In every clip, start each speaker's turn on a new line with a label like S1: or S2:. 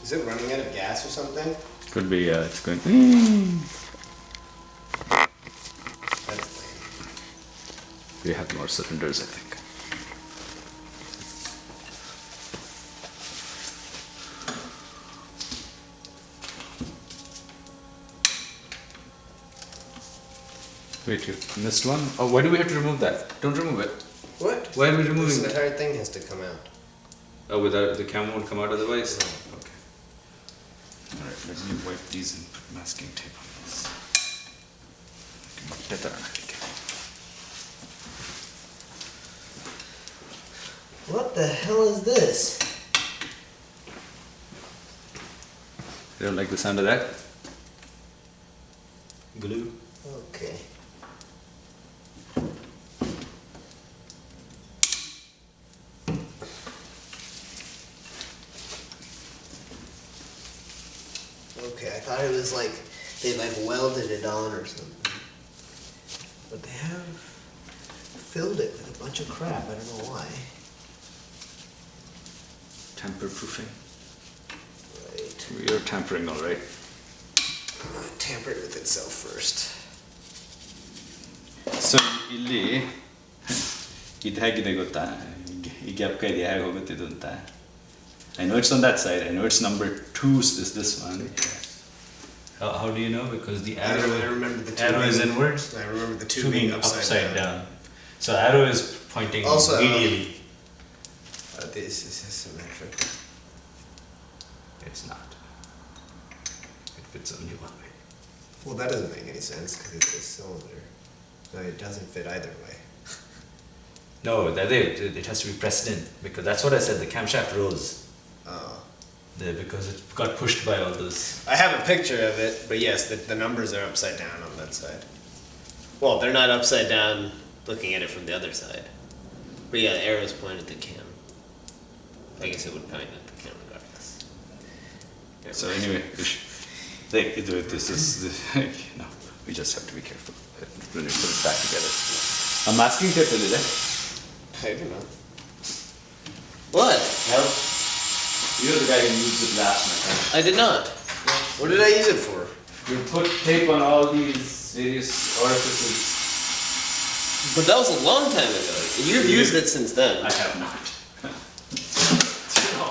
S1: Is it running out of gas or something?
S2: Could be, it's going.
S1: That's lame.
S2: We have more cylinders, I think. Wait, you missed one? Oh, why do we have to remove that? Don't remove it.
S1: What?
S2: Why are we removing
S1: This
S2: that?
S1: entire thing has to come out.
S2: Oh, without the camera won't come out otherwise?
S1: No.
S2: Okay. Alright, let me wipe these and put masking tape on this.
S1: What the hell is this?
S2: You don't like the sound of that?
S1: Glue. Okay. Okay, I thought it was like they like welded it on or something. But they have filled it with a bunch of crap. I don't know why.
S2: Tamper proofing.
S1: Right.
S2: We are tampering, alright.
S1: Tamper it with itself first.
S2: So, ಇಲ್ಲಿ ಇದು ಹೇಗಿದೆ ಗೊತ್ತಾ ಈ gap ಇದೆ ಹೇಗೆ ಹೋಗುತ್ತೆ ಇದು ಅಂತ I know it's on that side. I know it's number 2 is this one. How do you know? Because the arrow,
S1: I remember the two
S2: arrow is
S1: being-
S2: inwards.
S1: I remember the two
S2: Two
S1: being
S2: being
S1: upside down.
S2: So arrow is pointing
S1: Also,
S2: medially.
S1: This is symmetric.
S2: It's not. It fits only one way.
S1: Well, that doesn't make any sense because it's a cylinder. No, it doesn't fit either way.
S2: No, it has to be pressed in because that's what I said. The camshaft rose
S1: Oh.
S2: because it got pushed by all those.
S1: I have a picture of it, but yes, the numbers are upside down on that side. Well, they're not upside down looking at it from the other side. But yeah, the arrows point at the cam. I guess it would point at the cam regardless.
S2: So anyway, this is no. We just have to be careful when we put it back together. I'm masking tape is it?
S1: I don't know. What?
S2: Help. You're the guy who used it last night.
S1: I did not. What did I use it for?
S2: You put tape on all these various orifices.
S1: But that was a long time ago. You've used it since then.
S2: I have not. No,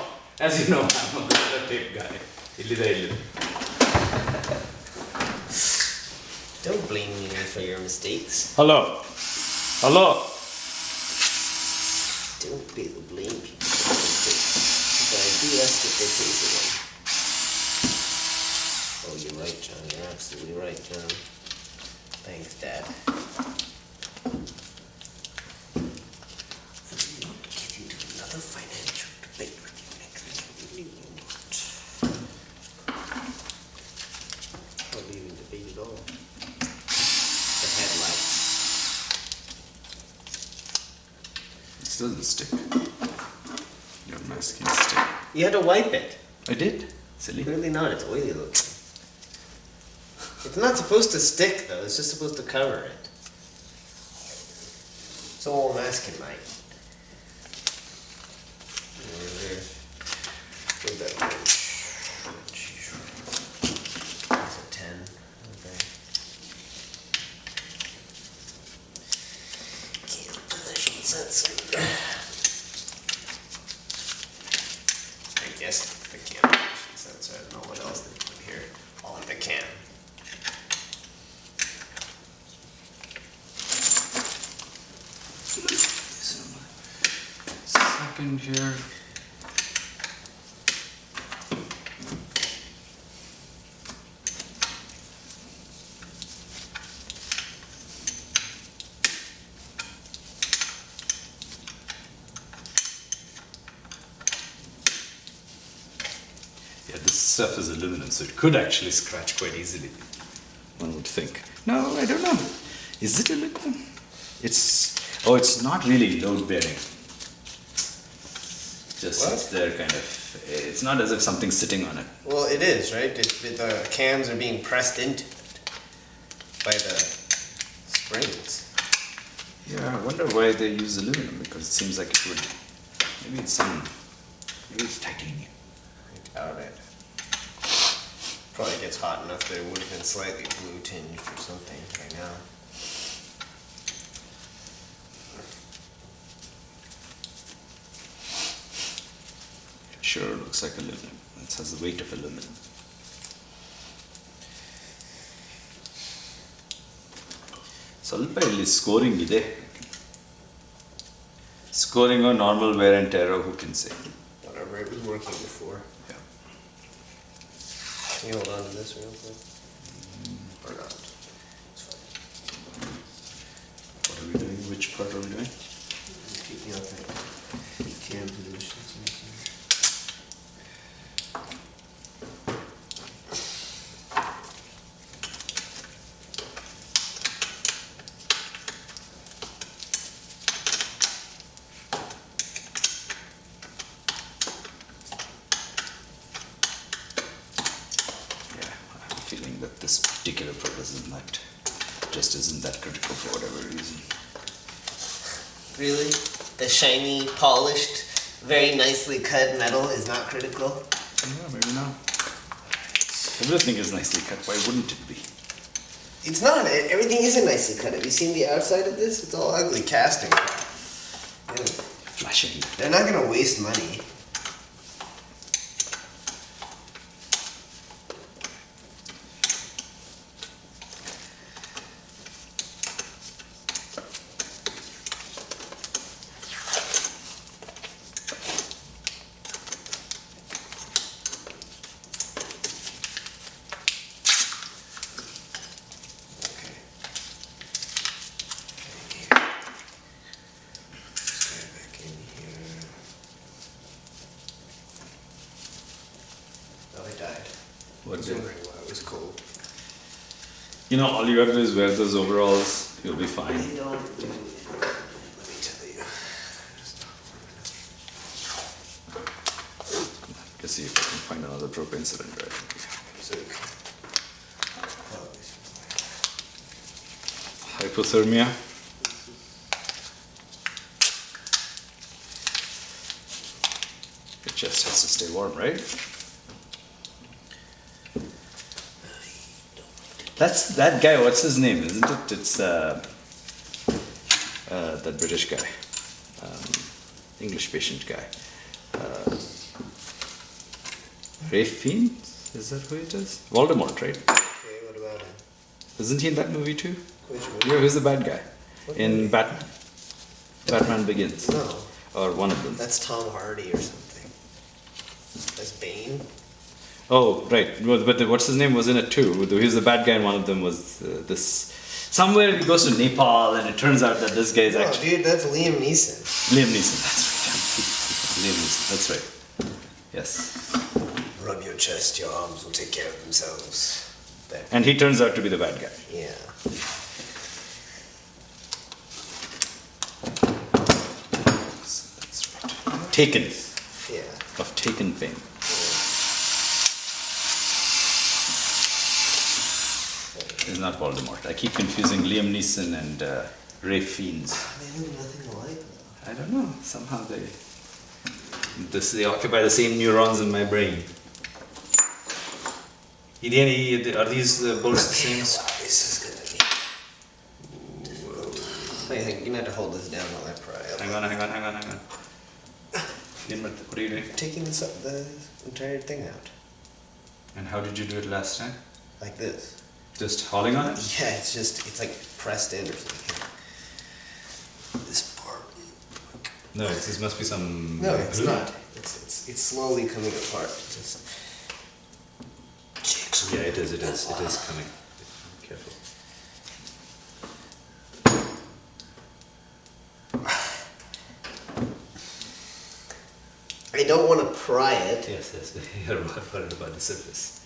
S2: as you know, I'm a tape guy. Illide.
S1: Don't blame me for your mistakes.
S2: Hello. Hello.
S1: Don't be the blame people for their mistakes. But I do ask that they pay for them. Oh, you're right, John. You're absolutely right, John. Thanks, Dad. I will not get into another financial debate with you next week. I really will not. Hardly even debate at all. The headlights.
S2: This doesn't stick. Your masking stick.
S1: You had to wipe it.
S2: I did. Silly.
S1: Clearly not. It's oily looking. It's not supposed to stick though. It's just supposed to cover it. It's all masking light. Where's that wrench? That's a 10. Okay. Cam position sensor. I guess it's the cam position sensor. I don't know what else they put here. On the cam.
S2: Second here. Yeah, this stuff is aluminum, so it could actually scratch quite easily. One would think. No, I don't know. Is it aluminum? It's not really load bearing. Just
S1: What?
S2: it's there kind of. It's not as if something's sitting on it.
S1: Well, it is, right? The cams are being pressed into it by the springs.
S2: Yeah, I wonder why they use aluminum because it seems like it would. Maybe it's titanium.
S1: I doubt it. Probably gets hot enough that it would have been slightly blue tinged or something right now.
S2: Sure, looks like aluminum. It has the weight of aluminum. ಸ್ವಲ್ಪ ಇಲ್ಲಿ scoring ಇದೆ. Scoring or normal wear and tear, who can say?
S1: Whatever, it was working before.
S2: Yeah.
S1: Can you hold on to this real quick? Or not? It's fine.
S2: What are we doing? Which part are we doing?
S1: Keeping up the cam positions.
S2: Feeling that this particular part isn't that critical for whatever reason.
S1: Really? The shiny, polished, very nicely cut metal is not critical?
S2: Yeah, maybe not. Everything is nicely cut. Why wouldn't it be?
S1: It's not. Everything isn't nicely cut. Have you seen the outside of this? It's all ugly casting. Yeah.
S2: Flashing.
S1: They're not going to waste money. I was wondering why it was cold.
S2: You know, all you gotta do is wear those overalls, you'll be fine.
S1: I don't do it. Let me tell you.
S2: Let's see if I can find another propane cylinder. Hypothermia. It just has to stay warm, right? That's that guy, what's his name, isn't it? It's that British guy. English patient guy. Ralph Fiennes? Is that who it is? Voldemort, right?
S1: Okay, what about him?
S2: Isn't he in that movie too?
S1: Which one?
S2: Yeah, who's the bad guy?
S1: What
S2: In
S1: movie?
S2: Batman. Batman Begins.
S1: No,
S2: Or one of them.
S1: that's Tom Hardy or something. That's Bane?
S2: Oh, right. Well, but what's his name was in it too. He's the bad guy, and one of them was this. Somewhere he goes to Nepal, and it turns out that this guy is
S1: Oh,
S2: actually
S1: dude, that's Liam Neeson.
S2: Liam Neeson. That's right. Liam Neeson. That's right. Yes.
S1: Rub your chest, your arms will take care of themselves. That,
S2: And he turns out to be the bad guy.
S1: yeah.
S2: That's right. Taken.
S1: Yeah.
S2: Of Taken fame. It's not Voldemort. I keep confusing Liam Neeson and Ralph Fiennes.
S1: They look nothing alike though.
S2: I don't know. Somehow they occupy the same neurons in my brain. Are these bolts the same?
S1: This is gonna be difficult. Wait, you're gonna have to hold this down while I pry up.
S2: Hang on. What are you doing?
S1: Taking the entire thing out.
S2: And how did you do it last time?
S1: Like this.
S2: Just hauling on it?
S1: Yeah, it's like pressed in or something. This part.
S2: No, this must be some.
S1: No, it's not. It's slowly coming apart. Just.
S2: Yeah, it is coming. Careful.
S1: I don't want to pry it.
S2: Yes. You're worried about the surface.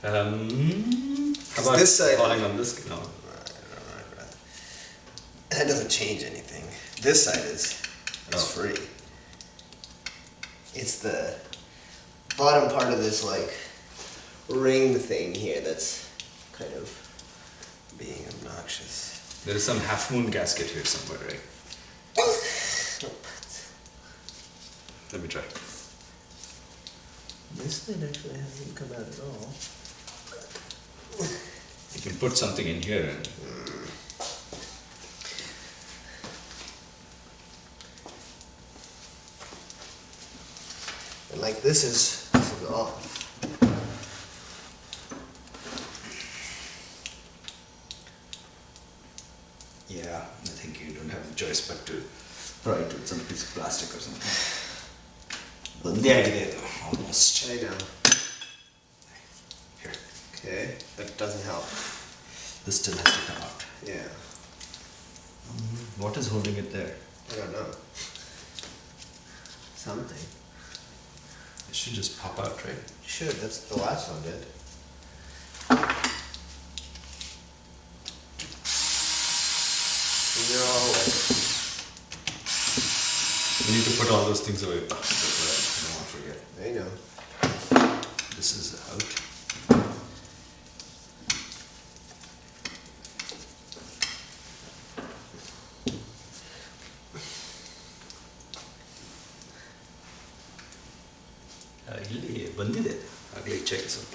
S2: How about
S1: This side.
S2: hauling on this? No.
S1: Right. That doesn't change anything. This side is free. It's the bottom part of this like ring thing here that's kind of being obnoxious.
S2: There is some half moon gasket here somewhere, right? Let me try.
S1: This side actually hasn't come out at all.
S2: You can put something in here and
S1: And like this is off.
S2: yeah, I think you don't have a choice but to try it with some piece of plastic or something. Bandi agide idu, almost.
S1: I know.
S2: Here,
S1: Okay, that doesn't help.
S2: this still has to come out.
S1: Yeah,
S2: What is holding it there?
S1: I don't know. Something.
S2: It should just pop out, right?
S1: Should, that's the last one did. These are all like,
S2: We need to put all those things away. Before I don't want to forget.
S1: I know.
S2: This is out. ಇಲ್ಲಿ ಬಂದಿದೆ ಆಗಲೇ check ಸ್ವಲ್ಪ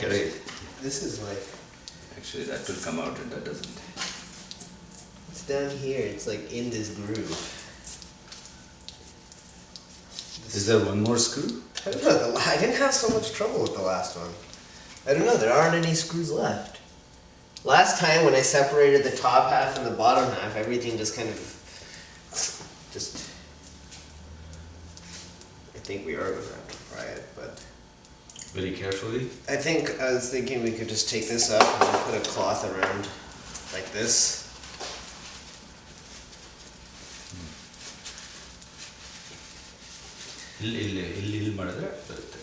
S2: ಕೆಳಗೆ
S1: This is like,
S2: actually that will come out and that doesn't.
S1: it's down here, it's like in this groove.
S2: Is there one more screw?
S1: I don't know, I didn't have so much trouble with the last one. I don't know, there aren't any screws left. Last time when I separated the top half and the bottom half, everything just kind of, I think we are gonna have to pry it, but
S2: Very carefully.
S1: I think I was thinking we could just take this up and then put a cloth around like this.
S2: ಇಲ್ಲಿ ಮಾಡಿದ್ರೆ ಬರುತ್ತೆ